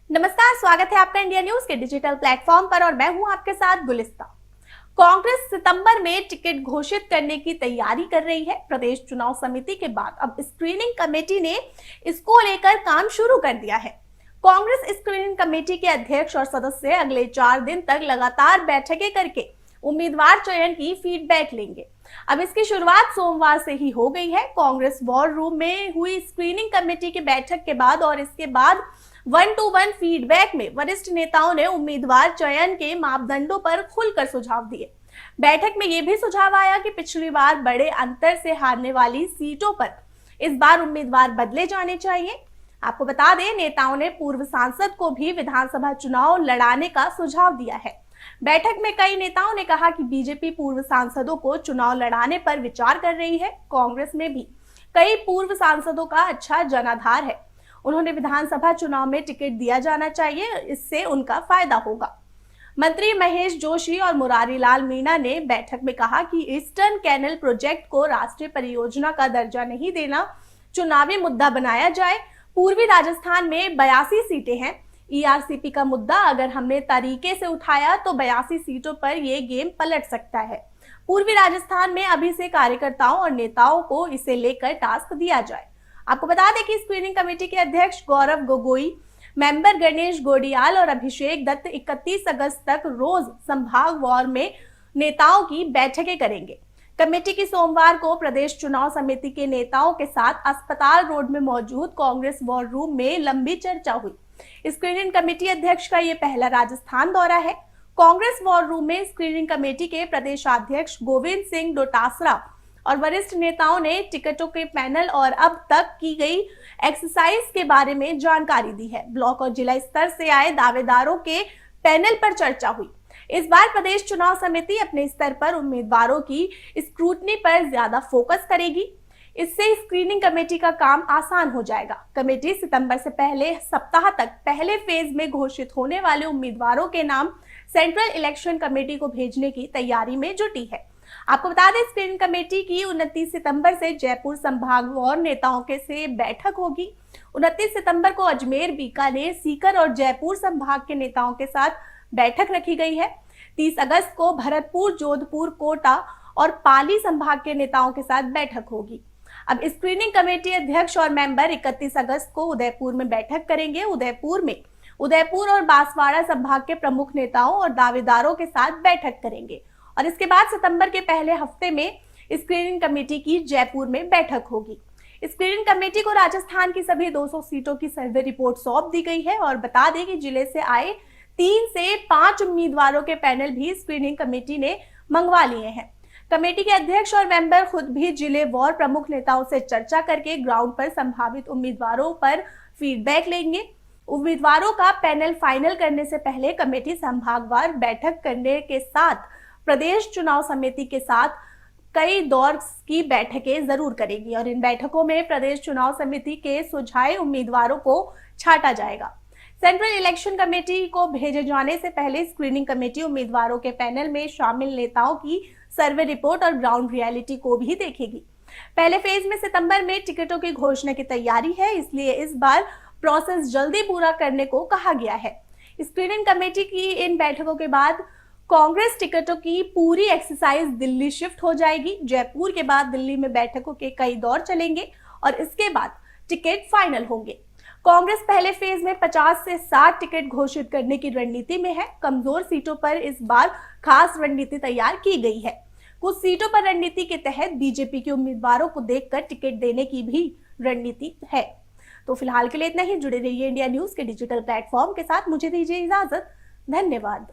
नमस्कार, स्वागत है आपका इंडिया न्यूज के डिजिटल प्लेटफॉर्म पर और मैं हूं आपके साथ गुलिस्ता। कांग्रेस सितंबर में टिकट घोषित करने की तैयारी कर रही है। प्रदेश चुनाव समिति के बाद अब स्क्रीनिंग कमेटी ने इसको लेकर काम शुरू कर दिया है। कांग्रेस स्क्रीनिंग कमेटी के अध्यक्ष और सदस्य अगले 4 दिन तक लगातार बैठकें करके उम्मीदवार चयन की फीडबैक लेंगे। अब इसकी शुरुआत सोमवार से ही हो गई है। कांग्रेस वॉर रूम में हुई स्क्रीनिंग कमेटी की बैठक के बाद और इसके बाद 1-to-1 फीडबैक में वरिष्ठ नेताओं ने उम्मीदवार चयन के मापदंडों पर खुलकर सुझाव दिए। बैठक में यह भी सुझाव आया कि पिछली बार बड़े अंतर से हारने वाली सीटों पर इस बार उम्मीदवार बदले जाने चाहिए। आपको बता दें, नेताओं ने पूर्व सांसद को भी विधानसभा चुनाव लड़ाने का सुझाव दिया है। बैठक में कई नेताओं ने कहा कि बीजेपी पूर्व सांसदों को चुनाव लड़ाने पर विचार कर रही है। कांग्रेस में भी कई पूर्व सांसदों का अच्छा जनाधार है। उन्होंने विधानसभा चुनाव में टिकट दिया जाना चाहिए, इससे उनका फायदा होगा। मंत्री महेश जोशी और मुरारी लाल मीणा ने बैठक में कहा कि ईस्टर्न कैनल प्रोजेक्ट को राष्ट्रीय परियोजना का दर्जा नहीं देना चुनावी मुद्दा बनाया जाए। पूर्वी राजस्थान में 82 सीटें हैं। ईआरसीपी का मुद्दा अगर हमने तरीके से उठाया तो 82 सीटों पर यह गेम पलट सकता है। पूर्वी राजस्थान में अभी से कार्यकर्ताओं और नेताओं को इसे लेकर टास्क दिया जाए। आपको बता दें कि स्क्रीनिंग कमेटी के अध्यक्ष गौरव गोगोई, मेंबर गणेश गोडियाल और अभिषेक दत्त 31 अगस्त तक रोज संभाग वार में नेताओं की बैठकें करेंगे। कमेटी की सोमवार को प्रदेश चुनाव समिति के नेताओं के साथ अस्पताल रोड में मौजूद कांग्रेस वॉर रूम में लंबी चर्चा हुई। स्क्रीनिंग कमेटी अध्यक्ष का ये पहला राजस्थान दौरा है। कांग्रेस वॉर रूम में स्क्रीनिंग कमेटी के प्रदेशाध्यक्ष गोविंद सिंह डोटासरा और वरिष्ठ नेताओं ने टिकटों के पैनल और अब तक की गई एक्सरसाइज के बारे में जानकारी दी है। ब्लॉक और जिला स्तर से आए दावेदारों के पैनल पर चर्चा हुई। इस बार प्रदेश चुनाव समिति अपने स्तर पर उम्मीदवारों की स्क्रूटनी पर ज्यादा फोकस करेगी। इससे स्क्रीनिंग कमेटी का काम आसान हो जाएगा। कमेटी सितंबर से पहले सप्ताह तक पहले फेज में घोषित होने वाले उम्मीदवारों के नाम सेंट्रल इलेक्शन कमेटी को भेजने की तैयारी में जुटी है। आपको बता दें, स्क्रीनिंग कमेटी की 29 सितंबर से जयपुर संभाग और नेताओं के से बैठक होगी। 29 सितंबर को अजमेर, बीकानेर, सीकर और जयपुर संभाग के नेताओं के साथ बैठक रखी गई है। 30 अगस्त को भरतपुर, जोधपुर, कोटा और पाली संभाग के नेताओं के साथ बैठक होगी। अब स्क्रीनिंग कमेटी अध्यक्ष और मेंबर 31 अगस्त को उदयपुर में बैठक करेंगे। उदयपुर और बांसवाड़ा संभाग के प्रमुख नेताओं और दावेदारों के साथ बैठक करेंगे और इसके बाद सितंबर के पहले हफ्ते में स्क्रीनिंग कमेटी की जयपुर में बैठक होगी। स्क्रीनिंग कमेटी को राजस्थान की सभी 200 सीटों की सर्वे रिपोर्ट सौंप दी गई है और बता दें कि जिले से आए 3 से 5 उम्मीदवारों के पैनल भी स्क्रीनिंग कमेटी ने मंगवा लिए हैं। कमेटी के अध्यक्ष और मेंबर खुद भी जिले व प्रमुख नेताओं से चर्चा करके ग्राउंड पर संभावित उम्मीदवारों पर फीडबैक लेंगे। उम्मीदवारों का पैनल फाइनल करने से पहले कमेटी संभागवार बैठक करने के साथ प्रदेश चुनाव समिति के साथ कई दौर की बैठकें जरूर करेगी और इन बैठकों में प्रदेश चुनाव समिति के सुझाए उम्मीदवारों को छांटा जाएगा। सेंट्रल इलेक्शन कमेटी को भेजे जाने से पहले स्क्रीनिंग कमेटी उम्मीदवारों के पैनल में शामिल नेताओं की सर्वे रिपोर्ट और ग्राउंड रियलिटी को भी देखेगी। पहले फेज में सितंबर में टिकटों की घोषणा की तैयारी है, इसलिए इस बार प्रोसेस जल्दी पूरा करने को कहा गया है। स्क्रीनिंग कमेटी की इन बैठकों के बाद कांग्रेस टिकटों की पूरी एक्सरसाइज दिल्ली शिफ्ट हो जाएगी। जयपुर के बाद दिल्ली में बैठकों के कई दौर चलेंगे और इसके बाद टिकट फाइनल होंगे। कांग्रेस पहले फेज में 50 से 60 टिकट घोषित करने की रणनीति में है। कमजोर सीटों पर इस बार खास रणनीति तैयार की गई है। कुछ सीटों पर रणनीति के तहत बीजेपी के उम्मीदवारों को देखकर टिकट देने की भी रणनीति है। तो फिलहाल के लिए इतना ही। जुड़े रहिए इंडिया न्यूज के डिजिटल प्लेटफॉर्म के साथ। मुझे दीजिए इजाजत। धन्यवाद।